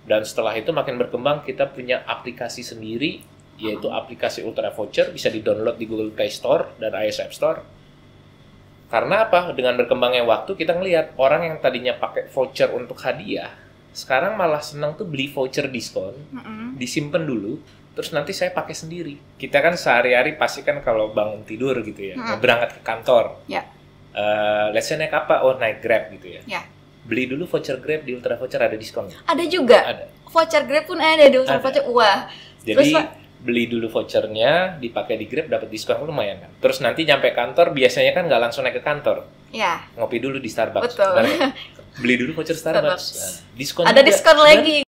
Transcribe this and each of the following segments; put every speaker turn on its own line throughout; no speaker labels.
Dan setelah itu makin berkembang, kita punya aplikasi sendiri, yaitu aplikasi Ultra Voucher, bisa di-download di Google Play Store dan iOS App Store. Karena apa? Dengan berkembangnya waktu, kita ngelihat orang yang tadinya pakai voucher untuk hadiah, sekarang malah senang tuh beli voucher diskon, disimpan dulu, terus nanti saya pakai sendiri. Kita kan sehari-hari pasti kan kalau bangun tidur gitu ya, mau berangkat ke kantor. Let's say naik apa? Oh, naik Grab gitu ya. Beli dulu voucher Grab di Ultra Voucher, ada diskon.
Ada juga? Ada. Voucher Grab pun ada di Ultra Voucher. Wah.
Jadi, beli dulu vouchernya, dipakai di Grab, dapat diskon lumayan kan. Terus nanti nyampe kantor, biasanya kan nggak langsung naik ke kantor.
Ya.
Ngopi dulu di Starbucks.
Betul.
Beli dulu voucher Starbucks. Nah, diskon
ada juga. Diskon lagi.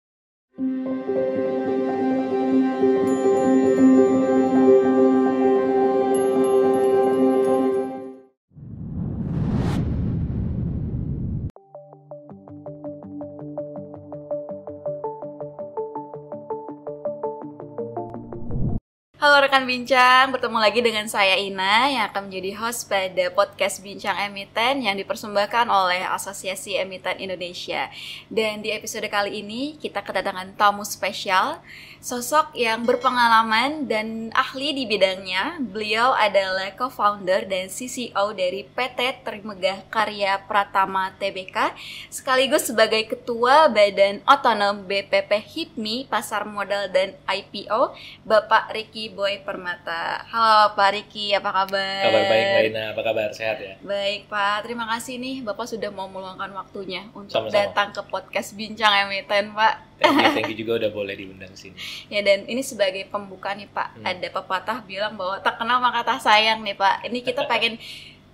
Halo rekan bincang, bertemu lagi dengan saya Ina yang akan menjadi host pada podcast Bincang Emiten yang dipersembahkan oleh Asosiasi Emiten Indonesia. Dan di episode kali ini kita kedatangan tamu spesial, sosok yang berpengalaman dan ahli di bidangnya. Beliau adalah co-founder dan CCO dari PT Trimegah Karya Pratama Tbk, sekaligus sebagai Ketua Badan Otonom BPP HIPMI Pasar Modal dan IPO, Bapak Ricky Boy Permata. Halo Pak Ricky, apa kabar?
Kabar baik Mbak Ina, apa kabar? Sehat ya?
Baik Pak, terima kasih nih Bapak sudah mau meluangkan waktunya untuk
Sama-sama.
datang ke podcast Bincang Emiten Pak.
Thank you juga udah boleh diundang sini.
Ya, dan ini sebagai pembuka nih Pak, ada pepatah bilang bahwa tak kenal maka tak sayang nih Pak. Ini kita pengen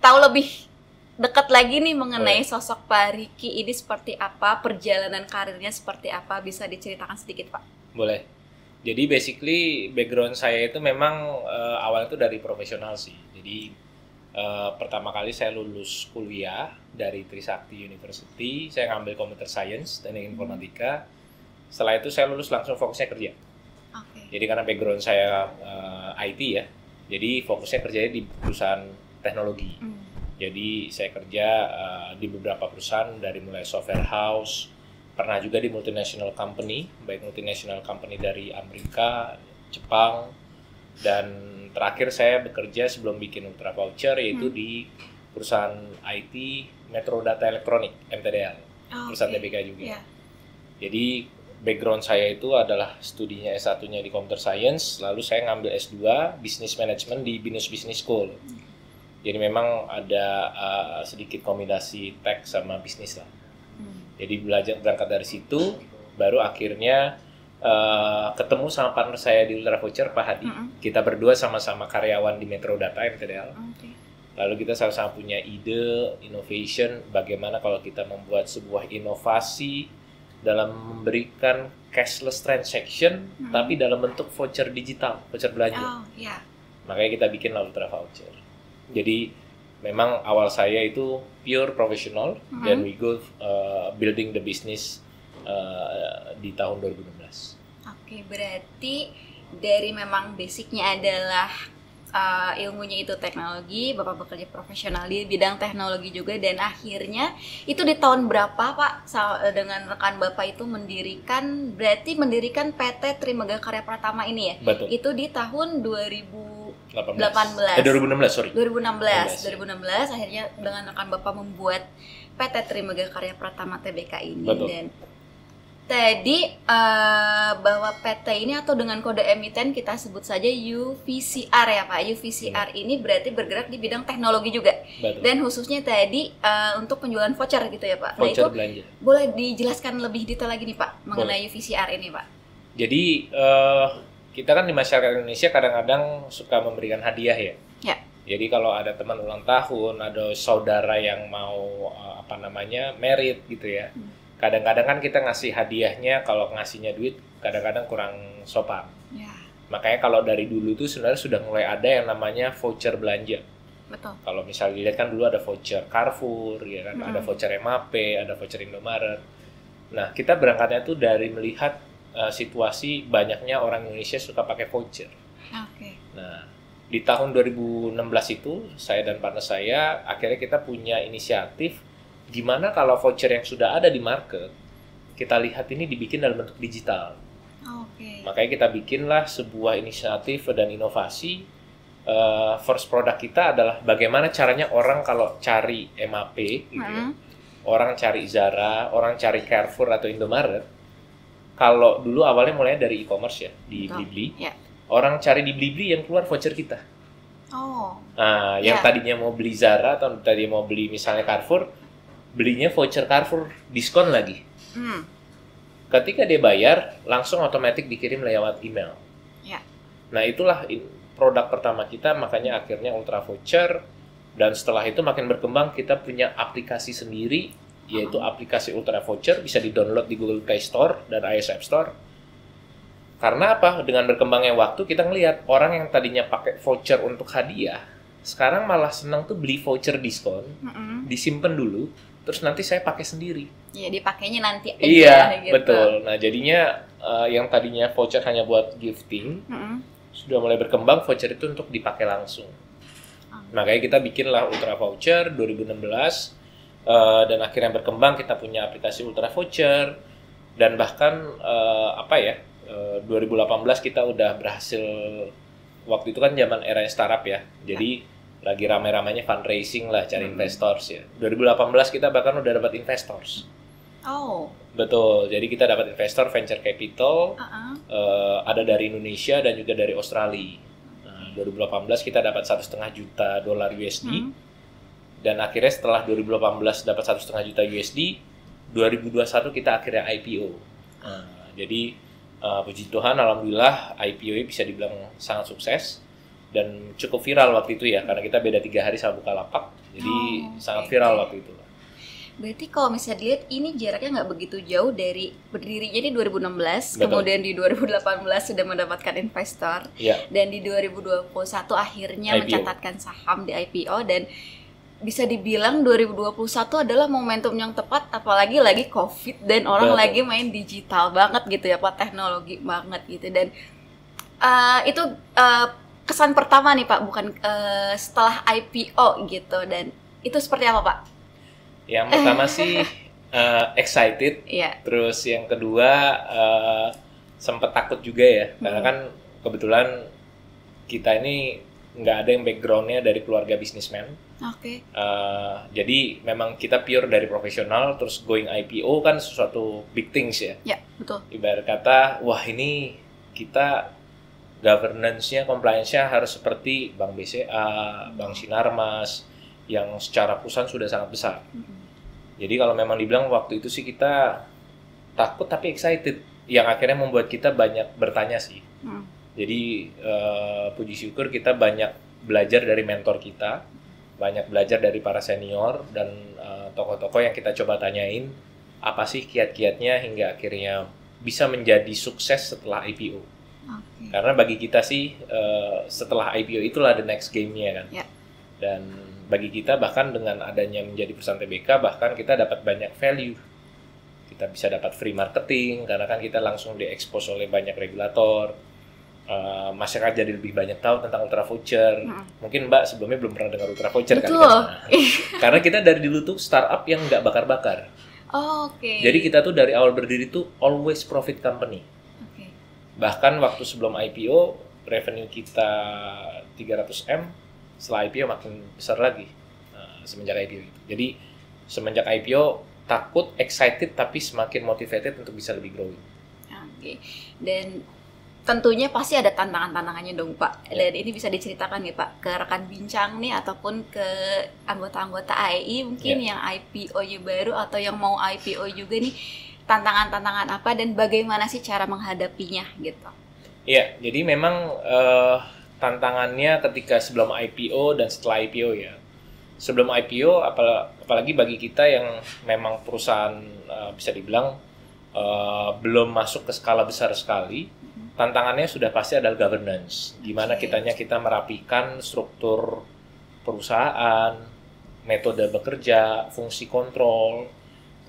tahu lebih dekat lagi nih mengenai sosok Pak Ricky ini seperti apa, perjalanan karirnya seperti apa, bisa diceritakan sedikit Pak?
Boleh. Jadi basically background saya itu memang awalnya itu dari profesional sih. Jadi pertama kali saya lulus kuliah dari Trisakti University, saya ngambil Computer Science dan Informatika. Setelah itu saya lulus langsung fokusnya kerja. Jadi karena background saya IT ya, jadi fokusnya kerjanya di perusahaan teknologi. Jadi saya kerja di beberapa perusahaan dari mulai software house, pernah juga di multinational company, baik multinational company dari Amerika, Jepang, dan terakhir saya bekerja sebelum bikin Ultra Voucher yaitu di perusahaan IT Metro Data Elektronik (MTDL), perusahaan TBK juga. Jadi background saya itu adalah studinya S1-nya di Computer Science, lalu saya ngambil S2 Business Management di Binus Business School. Jadi memang ada sedikit kombinasi tech sama bisnis lah. Jadi berangkat dari situ, baru akhirnya ketemu sama partner saya di Ultra Voucher, Pak Hadi. Kita berdua sama-sama karyawan di Metro Data MTDL. Lalu kita sama-sama punya ide, innovation, bagaimana kalau kita membuat sebuah inovasi dalam memberikan cashless transaction, tapi dalam bentuk voucher digital, voucher belanja. Makanya kita bikin Ultra Voucher. Jadi memang awal saya itu pure profesional dan we go building the business di tahun 2016.
Oke, berarti dari memang basicnya adalah ilmunya itu teknologi, Bapak bekerja profesional di bidang teknologi juga, dan akhirnya itu di tahun berapa Pak dengan rekan Bapak itu mendirikan PT Trimegah Karya Pratama ini ya?
Betul.
Itu di tahun 2016 akhirnya dengan rekan Bapak membuat PT Trimegah Karya Pratama Tbk ini.
Betul.
Dan tadi bahwa PT ini atau dengan kode emiten kita sebut saja UVCR ya Pak. UVCR ini berarti bergerak di bidang teknologi juga.
Betul.
Dan khususnya tadi untuk penjualan voucher gitu ya Pak.
Voucher
nah itu
belanja.
Boleh dijelaskan lebih detail lagi nih Pak mengenai UVCR ini Pak?
Jadi kita kan di masyarakat Indonesia kadang-kadang suka memberikan hadiah ya. Jadi kalau ada teman ulang tahun, ada saudara yang mau merit gitu ya. Kadang-kadang kan kita ngasih hadiahnya, kalau ngasihnya duit kadang-kadang kurang sopan. Makanya kalau dari dulu tuh sebenarnya sudah mulai ada yang namanya voucher belanja.
Betul.
Kalau misalnya dilihat kan dulu ada voucher Carrefour, ya kan, ada voucher MAP, ada voucher Indomaret. Nah, kita berangkatnya tuh dari melihat situasi banyaknya orang Indonesia suka pakai voucher. Nah, di tahun 2016 itu saya dan partner saya akhirnya kita punya inisiatif gimana kalau voucher yang sudah ada di market kita lihat ini dibikin dalam bentuk digital.
Oke.
Makanya kita bikinlah sebuah inisiatif dan inovasi. First product kita adalah bagaimana caranya orang kalau cari MAP gitu ya, orang cari Zara, orang cari Carrefour atau Indomaret. Kalau dulu awalnya mulainya dari e-commerce ya, di Blibli.
Yeah.
Orang cari di Blibli yang keluar voucher kita. Nah, yang tadinya mau beli Zara atau tadi mau beli misalnya Carrefour, belinya voucher Carrefour diskon lagi. Ketika dia bayar, langsung otomatis dikirim lewat email.
Yeah.
Nah, itulah produk pertama kita, makanya akhirnya Ultra Voucher. Dan setelah itu makin berkembang, kita punya aplikasi sendiri, yaitu aplikasi Ultra Voucher, bisa di-download di Google Play Store dan iOS App Store. Karena apa? Dengan berkembangnya waktu, kita ngelihat orang yang tadinya pakai voucher untuk hadiah, sekarang malah senang tuh beli voucher diskon, disimpan dulu, terus nanti saya pakai sendiri.
Iya, dipakainya nanti aja.
Iya,
gitu.
betul. Nah, jadinya yang tadinya voucher hanya buat gifting, sudah mulai berkembang voucher itu untuk dipakai langsung. Makanya kita bikinlah Ultra Voucher 2016, dan akhirnya berkembang, kita punya aplikasi Ultra Voucher, dan bahkan 2018 kita udah berhasil, waktu itu kan zaman era startup ya, jadi lagi rame-ramenya fundraising lah, cari investors ya. 2018 kita bahkan udah dapat investors. Betul, jadi kita dapat investor venture capital, ada dari Indonesia dan juga dari Australia. Nah, 2018 kita dapat $1,5 juta USD, dan akhirnya setelah 2018 dapat $1,5 juta USD, 2021 kita akhirnya IPO. Jadi puji Tuhan, alhamdulillah IPO bisa dibilang sangat sukses dan cukup viral waktu itu ya, karena kita beda 3 hari sama Bukalapak, jadi sangat viral waktu itu.
Berarti kalau misalnya dilihat ini jaraknya nggak begitu jauh dari berdirinya di 2016,
Betul.
kemudian di 2018 sudah mendapatkan investor, dan di 2021 akhirnya
IPO.
mencatatkan saham di IPO, dan bisa dibilang 2021 adalah momentum yang tepat, apalagi lagi COVID dan orang
Betul.
lagi main digital banget gitu ya Pak, teknologi banget gitu, dan itu kesan pertama nih Pak, bukan setelah IPO gitu, dan itu seperti apa Pak?
Yang pertama sih excited, terus yang kedua sempat takut juga ya, karena kan kebetulan kita ini nggak ada yang backgroundnya dari keluarga bisnismen. Jadi memang kita pure dari profesional, terus going IPO kan sesuatu big things ya.
Ya, betul.
Ibarat kata, wah ini kita governance-nya, compliance-nya harus seperti Bank BCA, Bank Sinarmas, yang secara perusahaan sudah sangat besar. Jadi kalau memang dibilang waktu itu sih kita takut tapi excited, yang akhirnya membuat kita banyak bertanya sih. Jadi puji syukur kita banyak belajar dari mentor kita, banyak belajar dari para senior dan tokoh-tokoh yang kita coba tanyain apa sih kiat-kiatnya hingga akhirnya bisa menjadi sukses setelah IPO. Karena bagi kita sih setelah IPO itulah the next game-nya kan. Dan bagi kita bahkan dengan adanya menjadi perusahaan TBK, bahkan kita dapat banyak value. Kita bisa dapat free marketing karena kan kita langsung diekspos oleh banyak regulator. Masyarakat jadi lebih banyak tahu tentang Ultra Voucher. Mungkin Mbak sebelumnya belum pernah dengar Ultra Voucher kan? Karena kita dari dulu tuh startup yang nggak bakar-bakar. Jadi kita tuh dari awal berdiri tuh always profit company. Bahkan waktu sebelum IPO revenue kita 300M, setelah IPO makin besar lagi semenjak IPO itu. Jadi semenjak IPO takut, excited, tapi semakin motivated untuk bisa lebih growing.
Dan tentunya pasti ada tantangan-tantangannya dong Pak. Dan ini bisa diceritakan nih Pak ke rekan bincang nih ataupun ke anggota-anggota AEI mungkin yang IPO-nya baru atau yang mau IPO juga nih, tantangan-tantangan apa dan bagaimana sih cara menghadapinya gitu.
Iya, jadi memang tantangannya ketika sebelum IPO dan setelah IPO ya. Sebelum IPO apalagi bagi kita yang memang perusahaan bisa dibilang belum masuk ke skala besar sekali, tantangannya sudah pasti adalah governance. Gimana kita merapikan struktur perusahaan, metode bekerja, fungsi kontrol,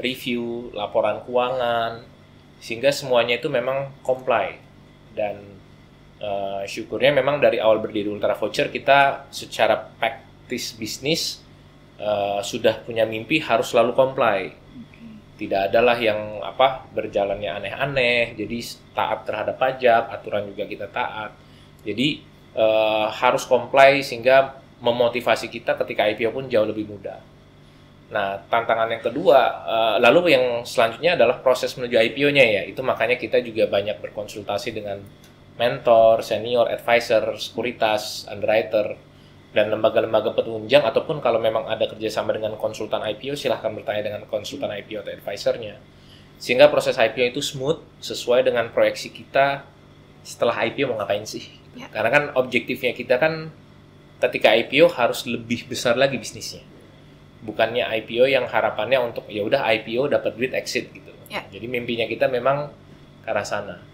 review, laporan keuangan, sehingga semuanya itu memang comply. Dan syukurnya memang dari awal berdiri Ultra Voucher kita secara practice bisnis sudah punya mimpi harus selalu comply. Tidak adalah yang berjalannya aneh-aneh, jadi taat terhadap pajak, aturan juga kita taat. Jadi harus comply sehingga memotivasi kita ketika IPO pun jauh lebih mudah. Nah, tantangan yang kedua, lalu yang selanjutnya adalah proses menuju IPO-nya ya. Itu makanya kita juga banyak berkonsultasi dengan mentor, senior, advisor, sekuritas, underwriter, dan lembaga-lembaga penunjang, ataupun kalau memang ada kerjasama dengan konsultan IPO, silahkan bertanya dengan konsultan IPO atau advisornya. Sehingga proses IPO itu smooth, sesuai dengan proyeksi kita setelah IPO mau ngapain sih. Ya. Karena kan objektifnya kita kan ketika IPO harus lebih besar lagi bisnisnya. Bukannya IPO yang harapannya untuk ya udah IPO dapat duit exit gitu. Ya. Jadi mimpinya kita memang ke arah sana.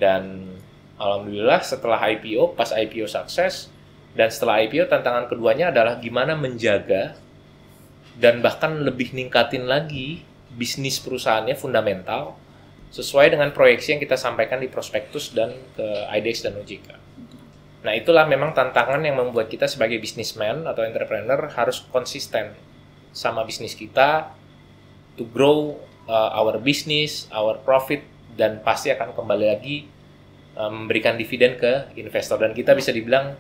Dan alhamdulillah setelah IPO, pas IPO sukses, dan setelah IPO tantangan keduanya adalah gimana menjaga dan bahkan lebih ningkatin lagi bisnis perusahaannya fundamental sesuai dengan proyeksi yang kita sampaikan di prospektus dan ke IDX dan OJK. Nah, itulah memang tantangan yang membuat kita sebagai businessman atau entrepreneur harus konsisten sama bisnis kita to grow our business, our profit, dan pasti akan kembali lagi memberikan dividen ke investor. Dan kita bisa dibilang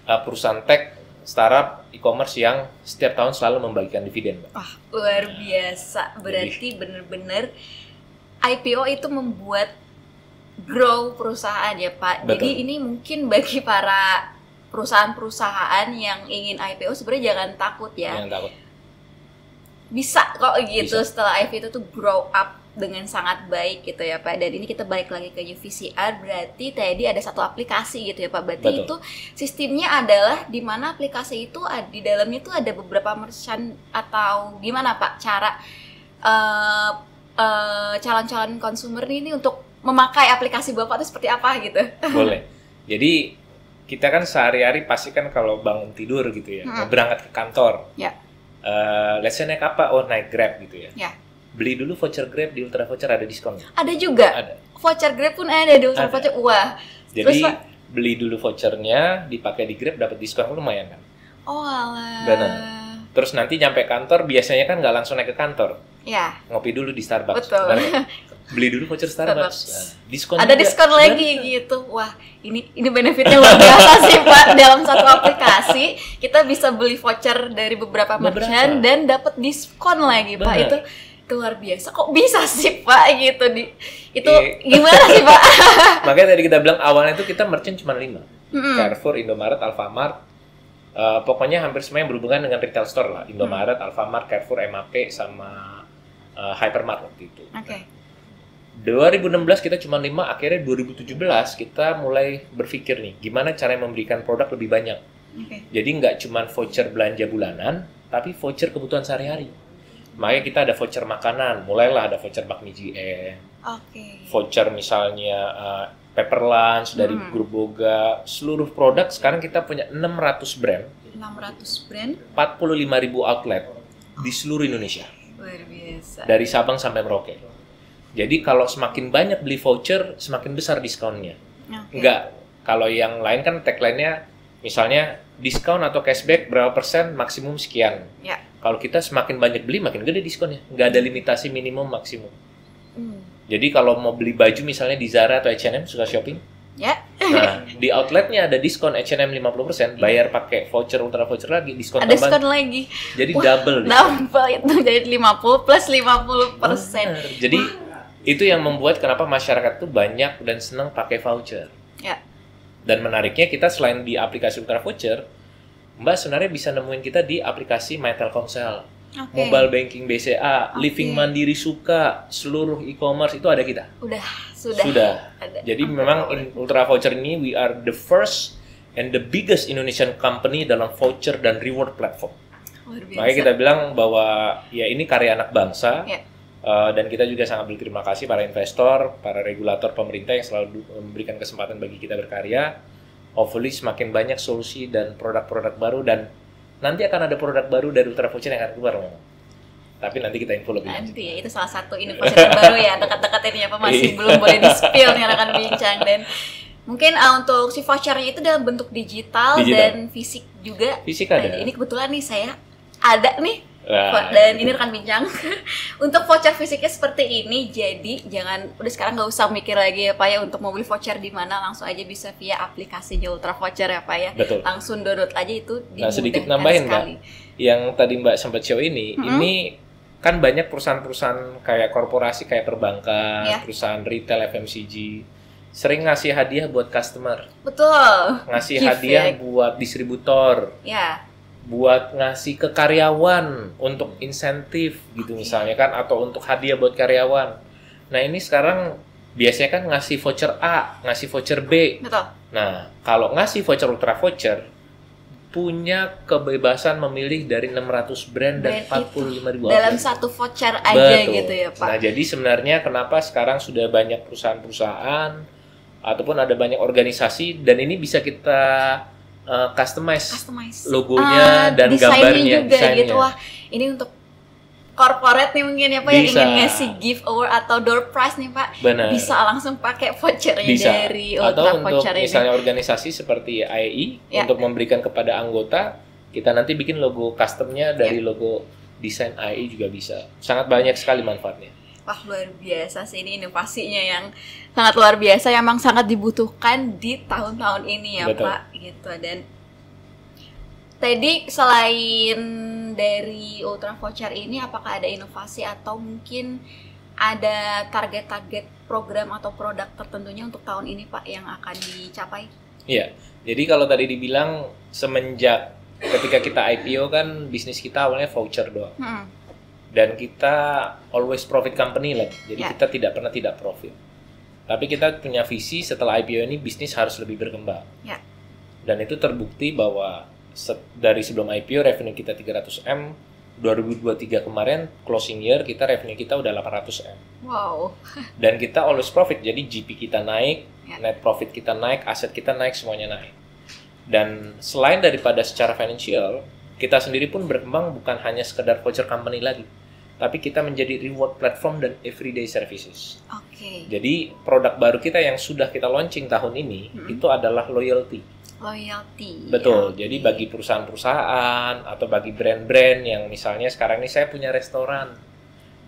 perusahaan tech, startup, e-commerce yang setiap tahun selalu membagikan dividen.
Wah, luar biasa. Berarti benar-benar IPO itu membuat grow perusahaan ya Pak. Betul. Jadi ini mungkin bagi para perusahaan-perusahaan yang ingin IPO sebenarnya jangan takut ya.
Jangan takut.
Bisa kok gitu. Bisa. Setelah IPO itu tuh grow up dengan sangat baik gitu ya Pak. Dan ini kita balik lagi ke UVCR, berarti tadi ada satu aplikasi gitu ya Pak. Berarti Betul. Itu sistemnya adalah di mana aplikasi itu di dalamnya tuh ada beberapa merchant atau gimana Pak cara calon-calon konsumer ini untuk memakai aplikasi Bapak itu seperti apa gitu?
Boleh. Jadi kita kan sehari-hari pasti kan kalau bangun tidur gitu ya, berangkat ke kantor.
Ya.
Let's say naik apa? Oh, naik Grab gitu ya.
Ya.
Beli dulu voucher Grab, di Ultra Voucher ada diskon.
Ada juga?
Ada.
Voucher Grab pun ada di Ultra Voucher. Wah.
Jadi terus, beli dulu vouchernya, dipakai di Grab, dapat diskon, lumayan kan?
Oh alah.
Benar. Terus nanti nyampe kantor, biasanya kan nggak langsung naik ke kantor.
Ya.
Ngopi dulu di Starbucks.
Betul.
Beli dulu voucher Starbucks. Nah, diskon
ada juga. Diskon lagi gitu. Wah, ini benefitnya luar biasa sih Pak. Dalam satu aplikasi kita bisa beli voucher dari beberapa merchant dan dapat diskon lagi Pak. Itu luar biasa. Kok bisa sih Pak gitu itu gimana sih Pak?
Makanya tadi kita bilang awalnya itu kita merchant cuma 5. Carrefour, Indomaret, Alfamart. Pokoknya hampir semua yang berhubungan dengan retail store lah. Indomaret, Alfamart, Carrefour, MAP sama Hypermart waktu itu.
Oke.
2016 kita cuma 5, akhirnya 2017 kita mulai berpikir nih, gimana cara memberikan produk lebih banyak. Jadi nggak cuma voucher belanja bulanan, tapi voucher kebutuhan sehari-hari. Makanya kita ada voucher makanan, mulailah ada voucher bakmi GN, voucher misalnya paper lunch dari Grup Boga, seluruh produk sekarang kita punya 600 brand, 45.000 outlet di seluruh Indonesia.
Luar biasa.
Dari Sabang sampai Merauke. Jadi kalau semakin banyak beli voucher, semakin besar diskonnya. Enggak, kalau yang lain kan tagline-nya misalnya diskon atau cashback berapa persen, maksimum sekian.
Ya.
Kalau kita semakin banyak beli, makin gede diskonnya. Enggak ada limitasi minimum maksimum. Jadi kalau mau beli baju misalnya di Zara atau H&M, suka shopping?
Ya.
Nah, di outletnya ada diskon H&M 50%, bayar pakai voucher, Ultra Voucher lagi, diskon
ada diskon lagi.
Jadi double.
Double itu jadi 50 plus 50%.
Jadi itu yang membuat kenapa masyarakat tuh banyak dan senang pakai voucher.
Ya.
Dan menariknya kita selain di aplikasi Ultra Voucher, Mbak sebenarnya bisa nemuin kita di aplikasi My Telkomsel, Mobile Banking BCA, Living Mandiri Suka, seluruh e-commerce itu ada kita. Sudah. Ada. Jadi memang Ultra Voucher ini we are the first and the biggest Indonesian company dalam voucher dan reward platform. Makanya kita bilang bahwa ya ini karya anak bangsa. Ya. Dan kita juga sangat berterima kasih para investor, para regulator pemerintah yang selalu memberikan kesempatan bagi kita berkarya. Hopefully semakin banyak solusi dan produk-produk baru, dan nanti akan ada produk baru dari Ultra Voucher yang akan keluar. Tapi nanti kita info lebih lanjut.
Nanti ya, itu salah satu inovasi terbaru ya, dekat-dekat ini apa masih belum boleh di-spill yang akan bincang. Dan mungkin untuk si vouchernya itu dalam bentuk digital dan fisik juga.
Fisik ada.
Ini kebetulan nih saya ada nih
Nah,
Dan
itu.
ini rekan bincang untuk voucher fisiknya seperti ini, jadi jangan udah sekarang nggak usah mikir lagi ya Pak ya untuk mau beli voucher di mana, langsung aja bisa via aplikasinya Ultra Voucher ya Pak ya.
Betul.
Langsung download aja, itu
Nah, sedikit
dimudahkan
nambahin
sekali.
Mbak, yang tadi Mbak sempat show ini kan banyak perusahaan-perusahaan kayak korporasi kayak perbankan,
Ya.
perusahaan retail FMCG sering ngasih hadiah buat customer,
Betul.
ngasih
Gift
hadiah
ya.
buat distributor,
Ya.
buat ngasih ke karyawan untuk insentif gitu misalnya kan, atau untuk hadiah buat karyawan. Nah ini sekarang biasanya kan ngasih voucher A, ngasih voucher B.
Betul.
Nah kalau ngasih voucher Ultra Voucher punya kebebasan memilih dari 600 brand dan
Brand
45.000
Dalam
outlet.
satu voucher aja
Betul.
gitu ya Pak.
Nah jadi sebenarnya kenapa sekarang sudah banyak perusahaan-perusahaan ataupun ada banyak organisasi, dan ini bisa kita customize logonya dan gambarnya,
juga
desainnya.
gitu. Wah, ini untuk corporate nih mungkin ya Pak yang
Bisa.
ingin ngasih gift award atau door prize nih Pak.
Benar.
Bisa langsung pakai vouchernya
Bisa.
dari
Atau
Ultra
untuk
Voucher ini.
misalnya organisasi seperti IAI
Ya.
untuk memberikan kepada anggota, kita nanti bikin logo customnya dari logo desain IAI juga bisa. Sangat banyak sekali manfaatnya.
Wah, luar biasa sih, ini inovasinya yang sangat luar biasa, yang memang sangat dibutuhkan di tahun-tahun ini ya
Betul.
Pak gitu. Dan tadi selain dari Ultra Voucher ini, apakah ada inovasi atau mungkin ada target-target program atau produk tertentunya untuk tahun ini Pak yang akan dicapai?
Iya. Jadi kalau tadi dibilang semenjak ketika kita IPO kan bisnis kita awalnya voucher doang. Dan kita always profit company lah. Jadi
Ya.
kita tidak pernah tidak profit. Tapi kita punya visi setelah IPO ini bisnis harus lebih berkembang.
Ya.
Dan itu terbukti bahwa dari sebelum IPO revenue kita 300M, 2023 kemarin closing year kita revenue kita udah 800M.
Wow.
Dan kita always profit, jadi GP kita naik,
Ya.
net profit kita naik, aset kita naik, semuanya naik. Dan selain daripada secara financial, kita sendiri pun berkembang bukan hanya sekedar voucher company lagi, tapi kita menjadi reward platform dan everyday services.
Oke.
Jadi produk baru kita yang sudah kita launching tahun ini itu adalah loyalty.
Loyalty.
Betul.
Oke.
Jadi bagi perusahaan-perusahaan atau bagi brand-brand yang misalnya sekarang ini saya punya restoran,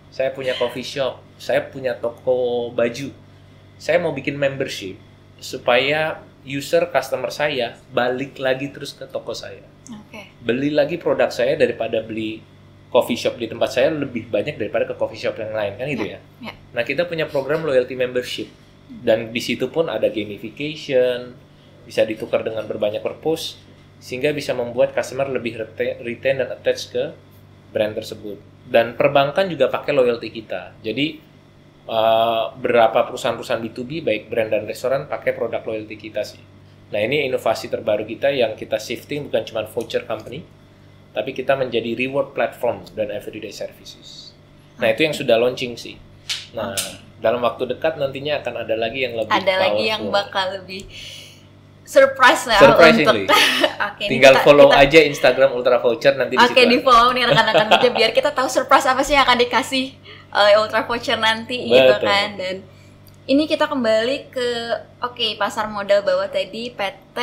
saya punya coffee shop, saya punya toko baju, saya mau bikin membership supaya customer saya balik lagi terus ke toko saya,
Oke.
beli lagi produk saya daripada beli coffee shop di tempat saya lebih banyak daripada ke coffee shop yang lain, kan gitu ya.
Ya.
Nah kita punya program loyalty membership dan di situ pun ada gamification, bisa ditukar dengan berbanyak purpose sehingga bisa membuat customer lebih retain dan attach ke brand tersebut. Dan perbankan juga pakai loyalty kita. Jadi berapa perusahaan-perusahaan B2B baik brand dan restoran pakai produk loyalty kita sih. Nah ini inovasi terbaru kita yang kita shifting bukan cuma voucher company, tapi kita menjadi reward platform dan everyday services. Nah itu yang sudah launching sih. Nah dalam waktu dekat nantinya akan ada lagi yang lebih
Ada lagi yang
powerful.
bakal lebih surprise lah
Surprisingly.
untuk Oke, ini
Tinggal
kita-
follow
kita-
aja Instagram Ultra Voucher nanti di situ.
Oke, di
ada.
follow nih rekan-rekan kerja biar kita tahu surprise apa sih yang akan dikasih oleh Ultra Voucher nanti gitu
Betul.
kan. Dan ini kita kembali ke pasar modal bawah tadi. PT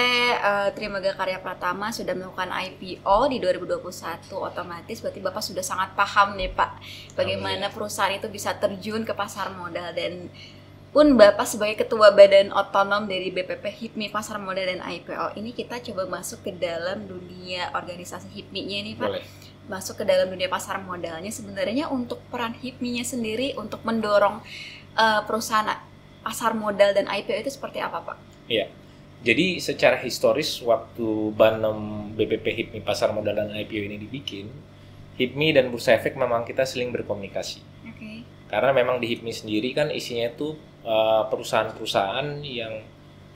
Trimega Karya Pratama sudah melakukan IPO di 2021, otomatis berarti Bapak sudah sangat paham nih Pak bagaimana perusahaan itu bisa terjun ke pasar modal. Dan pun Bapak sebagai ketua badan otonom dari BPP HIPMI Pasar Modal dan IPO ini, kita coba masuk ke dalam dunia organisasi HIPMI-nya nih Pak.
Boleh.
Masuk ke dalam dunia pasar modalnya, sebenarnya untuk peran HIPMI-nya sendiri untuk mendorong perusahaan pasar modal dan IPO itu seperti apa Pak?
Iya. Jadi secara historis waktu Banem BPP HIPMI Pasar Modal dan IPO ini dibikin, HIPMI dan Bursa Efek memang kita seling berkomunikasi.
Oke.
Karena memang di HIPMI sendiri kan isinya itu perusahaan-perusahaan yang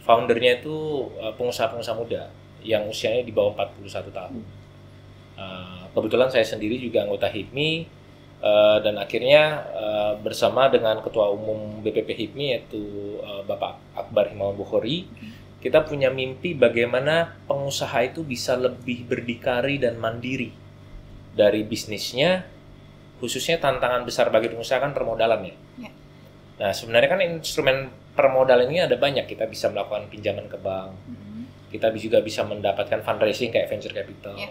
foundernya itu pengusaha-pengusaha muda yang usianya di bawah 41 tahun. Kebetulan saya sendiri juga anggota HIPMI dan akhirnya bersama dengan Ketua Umum BPP HIPMI yaitu Bapak Akbar Himawan Bukhori, kita punya mimpi bagaimana pengusaha itu bisa lebih berdikari dan mandiri dari bisnisnya, khususnya tantangan besar bagi pengusaha kan permodalan ya.
Ya.
Nah sebenarnya kan instrumen permodalan ini ada banyak, kita bisa melakukan pinjaman ke bank, kita juga bisa mendapatkan fundraising kayak venture capital.
Ya.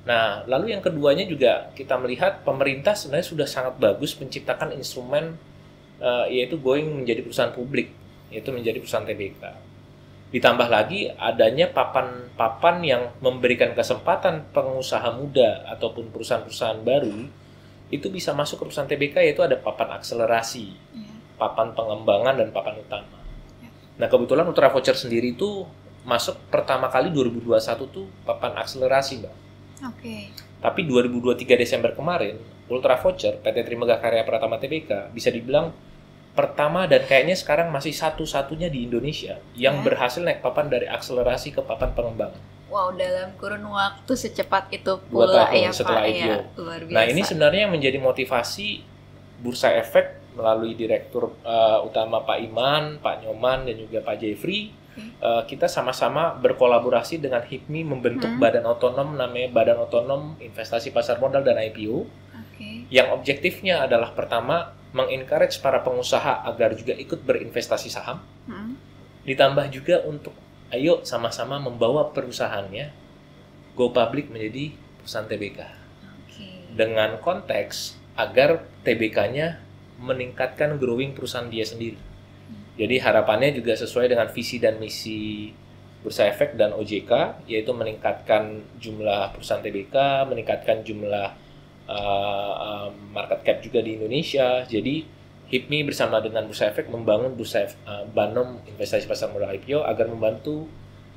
Nah, lalu yang keduanya juga kita melihat pemerintah sebenarnya sudah sangat bagus menciptakan instrumen yaitu going menjadi perusahaan publik, yaitu menjadi perusahaan TBK. Ditambah lagi adanya papan-papan yang memberikan kesempatan pengusaha muda ataupun perusahaan-perusahaan baru itu bisa masuk ke perusahaan TBK, yaitu ada papan akselerasi, papan pengembangan, dan papan utama. Nah, kebetulan Ultra Voucher sendiri itu masuk pertama kali 2021 tuh papan akselerasi, Mbak. Tapi 2023 Desember kemarin, Ultra Voucher PT Trimegah Karya Pratama Tbk bisa dibilang pertama dan kayaknya sekarang masih satu-satunya di Indonesia yang berhasil naik papan dari akselerasi ke papan pengembangan.
Wow, dalam kurun waktu secepat itu
2
pula
tahun
ya
setelah
Pak,
IPO.
ya, luar biasa.
Nah, ini sebenarnya yang menjadi motivasi Bursa Efek melalui Direktur Utama Pak Iman, Pak Nyoman, dan juga Pak Jeffrey. Kita sama-sama berkolaborasi dengan HIPMI membentuk badan otonom, namanya Badan Otonom Investasi Pasar Modal dan IPO. Yang objektifnya adalah pertama, mengencourage para pengusaha agar juga ikut berinvestasi saham. Ditambah juga untuk ayo sama-sama membawa perusahaannya go public menjadi perusahaan TBK. Dengan konteks agar TBK-nya meningkatkan growing perusahaan dia sendiri. Jadi harapannya juga sesuai dengan visi dan misi Bursa Efek dan OJK, yaitu meningkatkan jumlah perusahaan TBK, meningkatkan jumlah market cap juga di Indonesia. Jadi HIPMI bersama dengan Bursa Efek membangun Banom Investasi Pasar Modal IPO agar membantu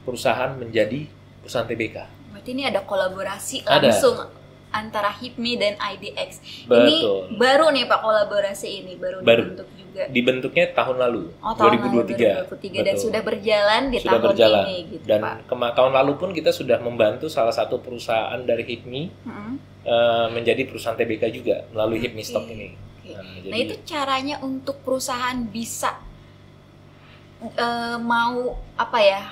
perusahaan menjadi perusahaan TBK.
Berarti ini ada kolaborasi langsung antara HIPMI dan IDX.
Betul.
Ini baru nih Pak, kolaborasi ini baru dibentuk juga.
Dibentuknya tahun lalu,
tahun
2023.
Dan sudah berjalan di
sudah
tahun
berjalan.
ini gitu,
dan
Pak.
tahun lalu pun kita sudah membantu salah satu perusahaan dari HIPMI menjadi perusahaan TBK juga melalui HIPMI Stock ini.
Nah, itu caranya untuk perusahaan bisa mau apa ya,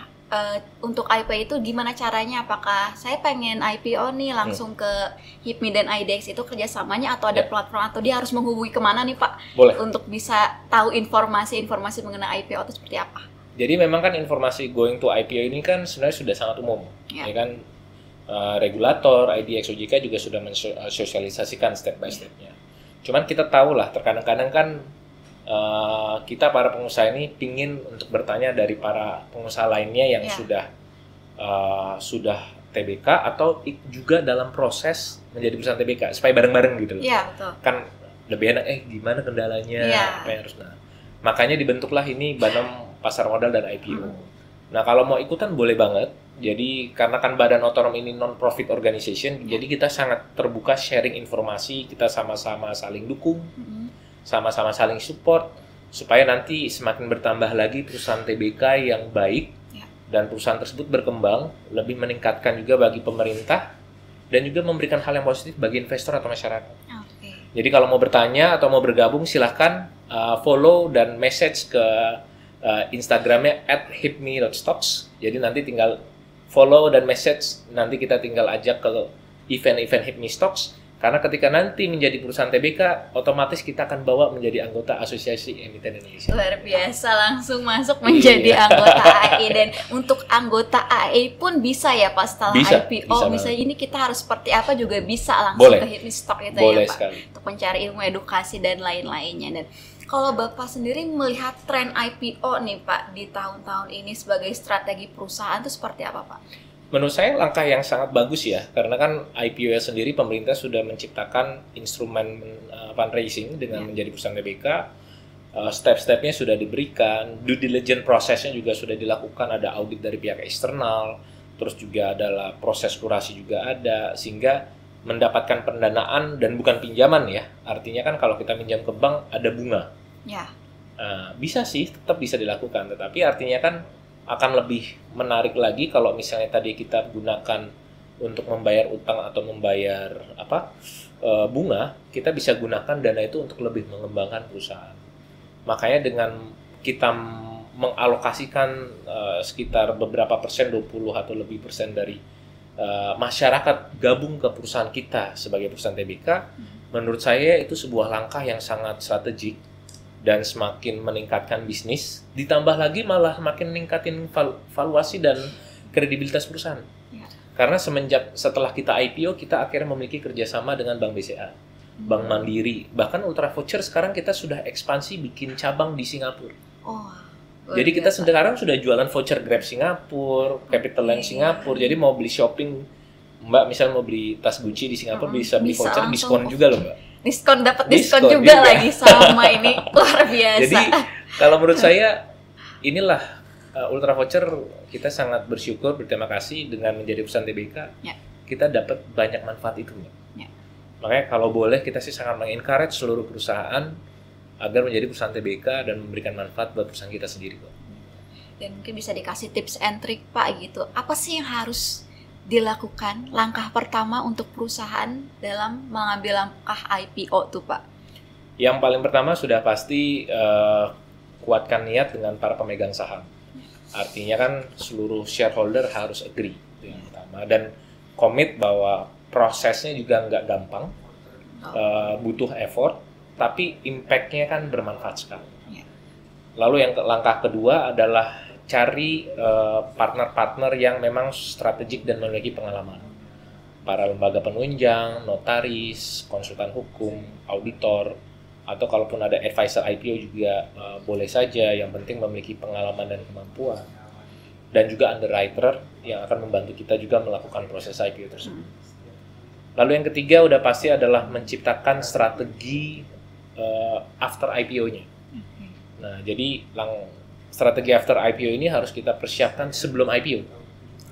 untuk IPO itu gimana caranya? Apakah saya pengen IPO nih langsung ke HIPMI dan IDX, itu kerjasamanya atau ada platform, atau dia harus menghubungi kemana nih Pak?
Boleh.
Untuk bisa tahu informasi mengenai IPO itu seperti apa?
Jadi memang kan informasi going to IPO ini kan sebenarnya sudah sangat umum, ya kan? Regulator, IDX, OJK juga sudah mensosialisasikan step by step-nya. Cuman kita tahu lah, terkadang-kadang kan kita para pengusaha ini pingin untuk bertanya dari para pengusaha lainnya yang sudah TBK atau juga dalam proses menjadi perusahaan TBK supaya bareng-bareng gitu loh.
Iya, betul.
Kan lebih enak gimana kendalanya, apa yang harus. Nah, makanya dibentuklah ini Banom Pasar Modal dan IPO. Nah, kalau mau ikutan boleh banget. Jadi karena kan Badan Otonom ini non-profit organization, jadi kita sangat terbuka sharing informasi, kita sama-sama saling dukung, sama-sama saling support, supaya nanti semakin bertambah lagi perusahaan TBK yang baik, dan perusahaan tersebut berkembang, lebih meningkatkan juga bagi pemerintah, dan juga memberikan hal yang positif bagi investor atau masyarakat. Jadi kalau mau bertanya atau mau bergabung, silahkan follow dan message ke Instagramnya @hipmi.stocks. Jadi nanti tinggal follow dan message, nanti kita tinggal ajak ke event-event HIPMI Stocks, karena ketika nanti menjadi perusahaan TBK, otomatis kita akan bawa menjadi anggota Asosiasi Emiten Indonesia.
Luar biasa, langsung masuk menjadi anggota AE. Dan untuk anggota AE pun bisa ya Pak setelah IPO, misalnya ini kita harus seperti apa juga bisa langsung ke HIPMI Stock itu ya Pak,
sekali.
Untuk mencari ilmu edukasi dan lain-lainnya. Dan kalau Bapak sendiri melihat tren IPO nih Pak di tahun-tahun ini sebagai strategi perusahaan itu seperti apa Pak?
Menurut saya langkah yang sangat bagus ya, karena kan IPO sendiri pemerintah sudah menciptakan instrumen fundraising dengan menjadi perusahaan TBK, step-stepnya sudah diberikan, due diligence prosesnya juga sudah dilakukan, ada audit dari pihak eksternal, terus juga adalah proses kurasi juga ada, sehingga mendapatkan pendanaan dan bukan pinjaman ya, artinya kan kalau kita pinjam ke bank ada bunga. Bisa sih, tetap bisa dilakukan, tetapi artinya kan akan lebih menarik lagi kalau misalnya tadi kita gunakan untuk membayar utang atau membayar bunga, kita bisa gunakan dana itu untuk lebih mengembangkan perusahaan. Makanya dengan kita mengalokasikan sekitar beberapa persen, 20 atau lebih persen dari masyarakat gabung ke perusahaan kita sebagai perusahaan TBK, menurut saya itu sebuah langkah yang sangat strategik dan semakin meningkatkan bisnis, ditambah lagi malah makin meningkatin valuasi dan kredibilitas perusahaan. Karena setelah kita IPO, kita akhirnya memiliki kerjasama dengan Bank BCA, Bank Mandiri, bahkan Ultra Voucher sekarang kita sudah ekspansi bikin cabang di Singapura.
Oh,
Jadi kita sekarang sudah jualan voucher Grab Singapura, CapitaLand Singapura. Jadi mau beli shopping, Mbak misal mau beli tas Gucci di Singapura bisa beli voucher diskon juga loh Mbak.
Dapat diskon juga lagi sama ini, luar biasa.
Jadi kalau menurut saya inilah Ultra Voucher, kita sangat bersyukur, berterima kasih dengan menjadi perusahaan TBK, kita dapat banyak manfaat itu. Makanya kalau boleh kita sih sangat mengencourage seluruh perusahaan agar menjadi perusahaan TBK dan memberikan manfaat buat perusahaan kita sendiri kok.
Dan mungkin bisa dikasih tips and trick Pak gitu, apa sih yang harus dilakukan langkah pertama untuk perusahaan dalam mengambil langkah IPO tuh Pak?
Yang paling pertama sudah pasti kuatkan niat dengan para pemegang saham. Artinya kan seluruh shareholder harus agree, itu yang pertama. Dan komit bahwa prosesnya juga nggak gampang, butuh effort, tapi impact-nya kan bermanfaat sekali. Lalu yang langkah kedua adalah cari partner-partner yang memang strategik dan memiliki pengalaman. Para lembaga penunjang, notaris, konsultan hukum, auditor, atau kalaupun ada advisor IPO juga boleh saja, yang penting memiliki pengalaman dan kemampuan. Dan juga underwriter yang akan membantu kita juga melakukan proses IPO tersebut. Lalu yang ketiga udah pasti adalah menciptakan strategi after IPO-nya. Nah, jadi strategi after IPO ini harus kita persiapkan sebelum IPO.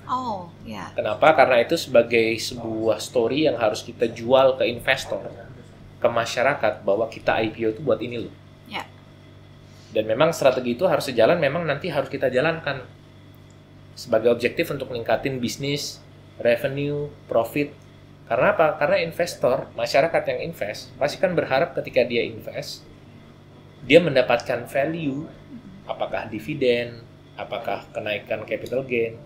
Oh, ya.
Kenapa? Karena itu sebagai sebuah story yang harus kita jual ke investor, ke masyarakat, bahwa kita IPO itu buat ini loh.
Ya.
Dan memang strategi itu harus sejalan, memang nanti harus kita jalankan sebagai objektif untuk meningkatin bisnis, revenue, profit. Karena apa? Karena investor, masyarakat yang invest, pasti kan berharap ketika dia invest, dia mendapatkan value, apakah dividen, apakah kenaikan capital gain.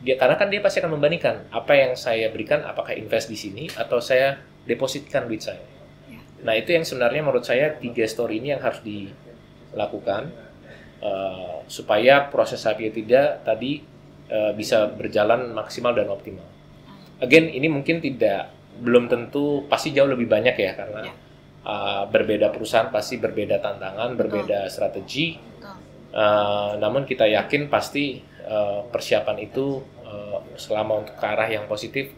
Karena kan dia pasti akan membandingkan apa yang saya berikan, apakah invest di sini atau saya depositkan duit saya. Nah, itu yang sebenarnya menurut saya 3 story ini yang harus dilakukan supaya proses IPO bisa berjalan maksimal dan optimal. Again, ini mungkin belum tentu, pasti jauh lebih banyak ya, karena berbeda perusahaan pasti berbeda tantangan, berbeda strategi. Namun kita yakin pasti persiapan itu selama untuk ke arah yang positif,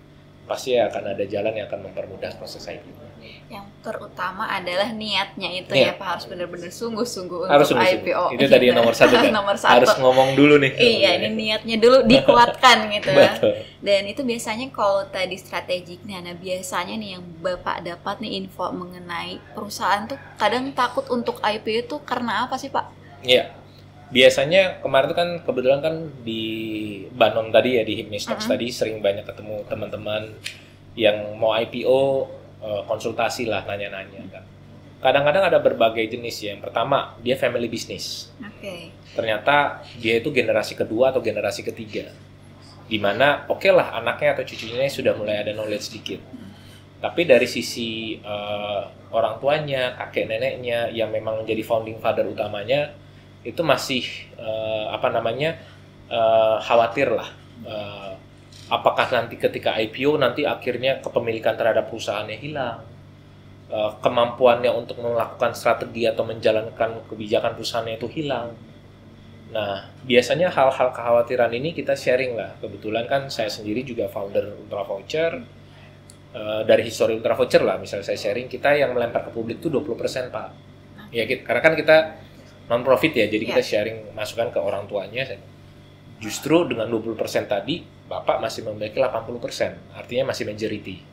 pasti akan ada jalan yang akan mempermudah proses IPO.
Yang terutama adalah niatnya itu ya Pak, harus benar-benar sungguh-sungguh
harus
untuk IPO.
Itu tadi yang nomor 1 kan?
Nomor 1.
Harus ngomong dulu nih.
Iya, ini niatnya dulu dikuatkan gitu.
Betul.
Dan itu biasanya kalau tadi strategiknya, nah biasanya nih yang Bapak dapat nih info mengenai perusahaan tuh kadang takut untuk IPO itu karena apa sih Pak?
Iya. Biasanya kemarin tuh kan kebetulan kan di Banon tadi ya, di Hipmi Stocks tadi sering banyak ketemu teman-teman yang mau IPO, konsultasi lah, nanya-nanya kan. Kadang-kadang ada berbagai jenis ya. Yang pertama, dia family business. Ternyata dia itu generasi kedua atau generasi ketiga. Dimana oke lah anaknya atau cucunya sudah mulai ada knowledge sedikit. Tapi dari sisi orang tuanya, kakek neneknya yang memang menjadi founding father utamanya, itu masih khawatir lah. Apakah nanti ketika IPO nanti akhirnya kepemilikan terhadap perusahaannya hilang, kemampuannya untuk melakukan strategi atau menjalankan kebijakan perusahaannya itu hilang. Nah, biasanya hal-hal kekhawatiran ini kita sharing lah. Kebetulan kan saya sendiri juga founder Ultra Voucher. Dari histori Ultra Voucher lah, misalnya saya sharing, kita yang melempar ke publik itu 20% Pak. Ya, karena kan kita non-profit ya, jadi kita sharing masukan ke orang tuanya. Justru dengan 20% tadi, Bapak masih memiliki 80%, artinya masih majority.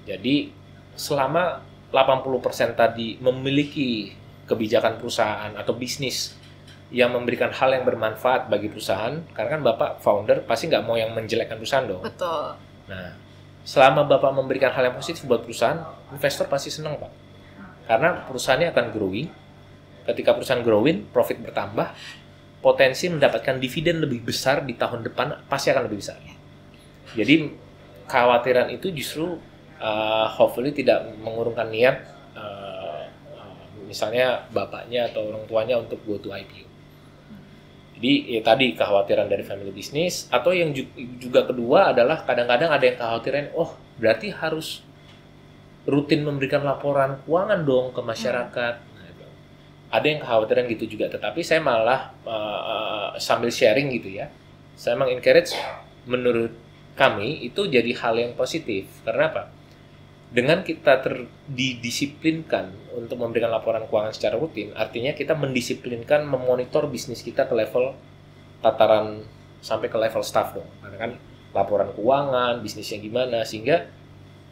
Jadi, selama 80% tadi memiliki kebijakan perusahaan atau bisnis yang memberikan hal yang bermanfaat bagi perusahaan, karena kan Bapak founder, pasti nggak mau yang menjelekkan perusahaan dong.
Betul.
Nah, selama Bapak memberikan hal yang positif buat perusahaan, investor pasti senang Pak. Karena perusahaannya akan growing. Ketika perusahaan growing, profit bertambah, potensi mendapatkan dividen lebih besar di tahun depan pasti akan lebih besar. Jadi kekhawatiran itu justru hopefully tidak mengurungkan niat misalnya bapaknya atau orang tuanya untuk go to IPO. Jadi ya tadi kekhawatiran dari family business, atau yang juga kedua adalah kadang-kadang ada yang kekhawatiran, oh berarti harus rutin memberikan laporan keuangan dong ke masyarakat. Nah, itu. Ada yang kekhawatiran gitu juga, tetapi saya malah sambil sharing gitu ya, saya mengencourage menurut kami itu jadi hal yang positif. Karena apa? Dengan kita didisiplinkan untuk memberikan laporan keuangan secara rutin, artinya kita mendisiplinkan memonitor bisnis kita ke level tataran sampai ke level staff dong. Karena kan laporan keuangan, bisnisnya gimana, sehingga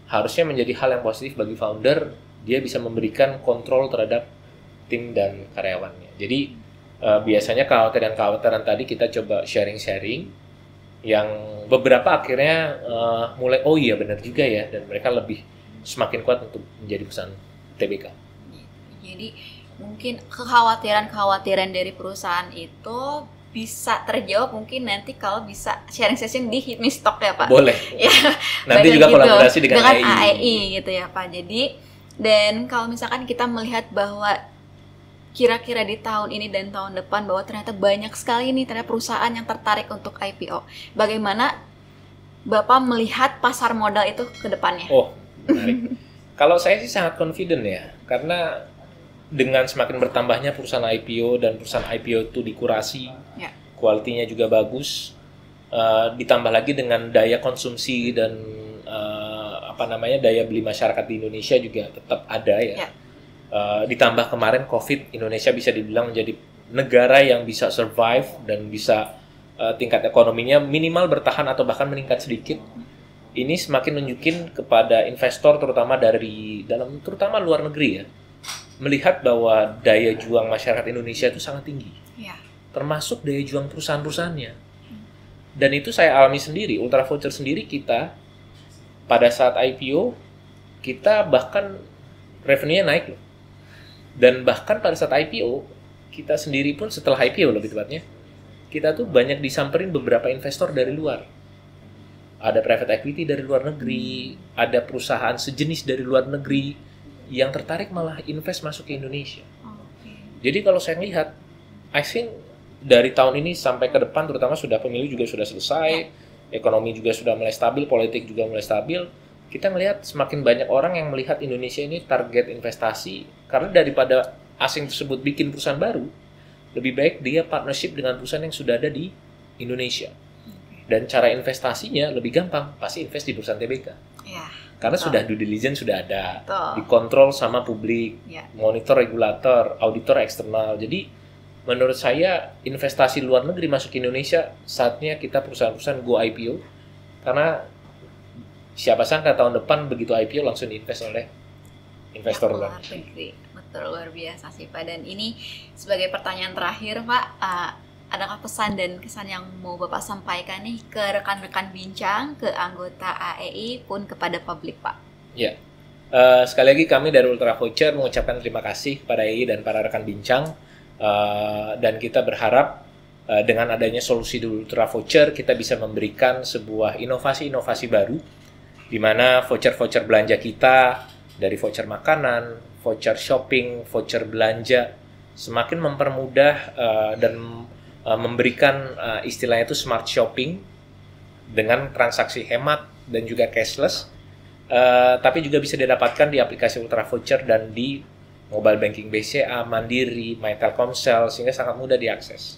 harusnya menjadi hal yang positif bagi founder, dia bisa memberikan kontrol terhadap tim dan karyawannya. Jadi biasanya kekhawatiran tadi kita coba sharing-sharing, yang beberapa akhirnya mulai, oh iya benar juga ya, dan mereka lebih semakin kuat untuk menjadi perusahaan TBK.
Jadi mungkin kekhawatiran dari perusahaan itu bisa terjawab mungkin nanti kalau bisa sharing session di Hit Me Stock ya Pak.
Boleh.
Ya,
nanti juga gitu, kolaborasi dengan
AEI gitu ya Pak. Jadi dan kalau misalkan kita melihat bahwa kira-kira di tahun ini dan tahun depan bahwa ternyata banyak sekali nih ternyata perusahaan yang tertarik untuk IPO. Bagaimana Bapak melihat pasar modal itu ke depannya?
Oh, menarik. Kalau saya sih sangat confident ya, karena dengan semakin bertambahnya perusahaan IPO dan perusahaan IPO itu dikurasi, kualitinya juga bagus, ditambah lagi dengan daya konsumsi dan daya beli masyarakat di Indonesia juga tetap ada ya. Ditambah kemarin COVID, Indonesia bisa dibilang menjadi negara yang bisa survive dan bisa tingkat ekonominya minimal bertahan atau bahkan meningkat sedikit. Ini semakin nunjukin kepada investor terutama terutama luar negeri ya, melihat bahwa daya juang masyarakat Indonesia itu sangat tinggi, termasuk daya juang perusahaan-perusahaannya. Dan itu saya alami sendiri, Ultra Voucher sendiri kita pada saat IPO kita bahkan revenue-nya naik loh. Dan bahkan pada saat IPO kita sendiri pun setelah IPO lebih tepatnya, kita tuh banyak disamperin beberapa investor dari luar. Ada private equity dari luar negeri, ada perusahaan sejenis dari luar negeri yang tertarik malah invest masuk ke Indonesia. Jadi kalau saya lihat, I think dari tahun ini sampai ke depan, terutama sudah pemilu juga sudah selesai, ekonomi juga sudah mulai stabil, politik juga mulai stabil, kita melihat semakin banyak orang yang melihat Indonesia ini target investasi, karena daripada asing tersebut bikin perusahaan baru, lebih baik dia partnership dengan perusahaan yang sudah ada di Indonesia. Dan cara investasinya lebih gampang, pasti invest di perusahaan TBK. Karena sudah due diligence sudah ada, dikontrol sama publik, monitor regulator, auditor eksternal. Jadi menurut saya investasi luar negeri masuk ke Indonesia, saatnya kita perusahaan-perusahaan go IPO. Karena siapa sangka tahun depan begitu IPO langsung diinvest oleh investor luar negeri.
Betul, luar biasa sih Pak. Dan ini sebagai pertanyaan terakhir Pak, adakah pesan dan kesan yang mau Bapak sampaikan nih ke rekan-rekan bincang, ke anggota AEI pun kepada publik Pak?
Ya, sekali lagi kami dari Ultra Voucher mengucapkan terima kasih kepada AEI dan para rekan bincang, dan kita berharap dengan adanya solusi di Ultra Voucher kita bisa memberikan sebuah inovasi-inovasi baru, di mana voucher-voucher belanja kita dari voucher makanan, voucher shopping, voucher belanja semakin mempermudah dan memberikan istilahnya itu smart shopping dengan transaksi hemat dan juga cashless, tapi juga bisa didapatkan di aplikasi Ultra Voucher dan di mobile banking BCA, Mandiri, My Telkomsel, sehingga sangat mudah diakses.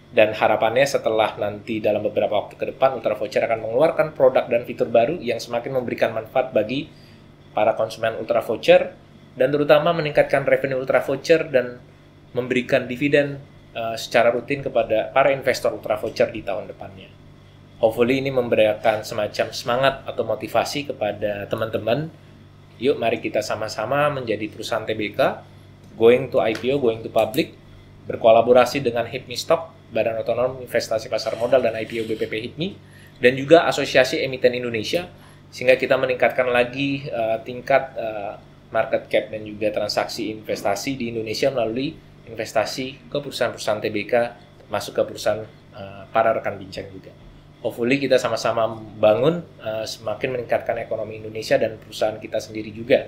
Dan harapannya setelah nanti dalam beberapa waktu ke depan Ultra Voucher akan mengeluarkan produk dan fitur baru yang semakin memberikan manfaat bagi para konsumen Ultra Voucher, dan terutama meningkatkan revenue Ultra Voucher dan memberikan dividen secara rutin kepada para investor Ultra Voucher di tahun depannya. Hopefully ini memberikan semacam semangat atau motivasi kepada teman-teman. Yuk mari kita sama-sama menjadi perusahaan TBK, going to IPO, going to public, berkolaborasi dengan HIPMI Stock, Badan Otonom Investasi Pasar Modal dan IPO BPP HIPMI, dan juga Asosiasi Emiten Indonesia, sehingga kita meningkatkan lagi tingkat market cap dan juga transaksi investasi di Indonesia melalui investasi ke perusahaan-perusahaan TBK, masuk ke perusahaan para rekan bincang juga. Hopefully kita sama-sama bangun semakin meningkatkan ekonomi Indonesia dan perusahaan kita sendiri juga,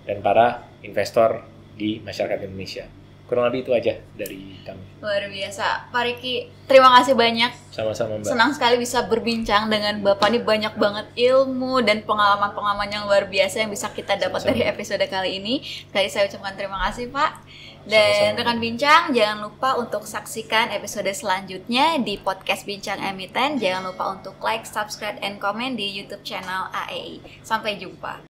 dan para investor di masyarakat Indonesia. kurang lebih itu aja dari kami.
Luar biasa. Pak Riki, terima kasih banyak.
Sama-sama Mbak.
Senang sekali bisa berbincang dengan Bapak. Ini banyak banget ilmu dan pengalaman-pengalaman yang luar biasa yang bisa kita dapat dari episode kali ini. Sekali saya ucapkan terima kasih Pak. Dan rekan bincang, jangan lupa untuk saksikan episode selanjutnya di podcast Bincang Emiten. Jangan lupa untuk like, subscribe, and comment di YouTube channel AEI. Sampai jumpa.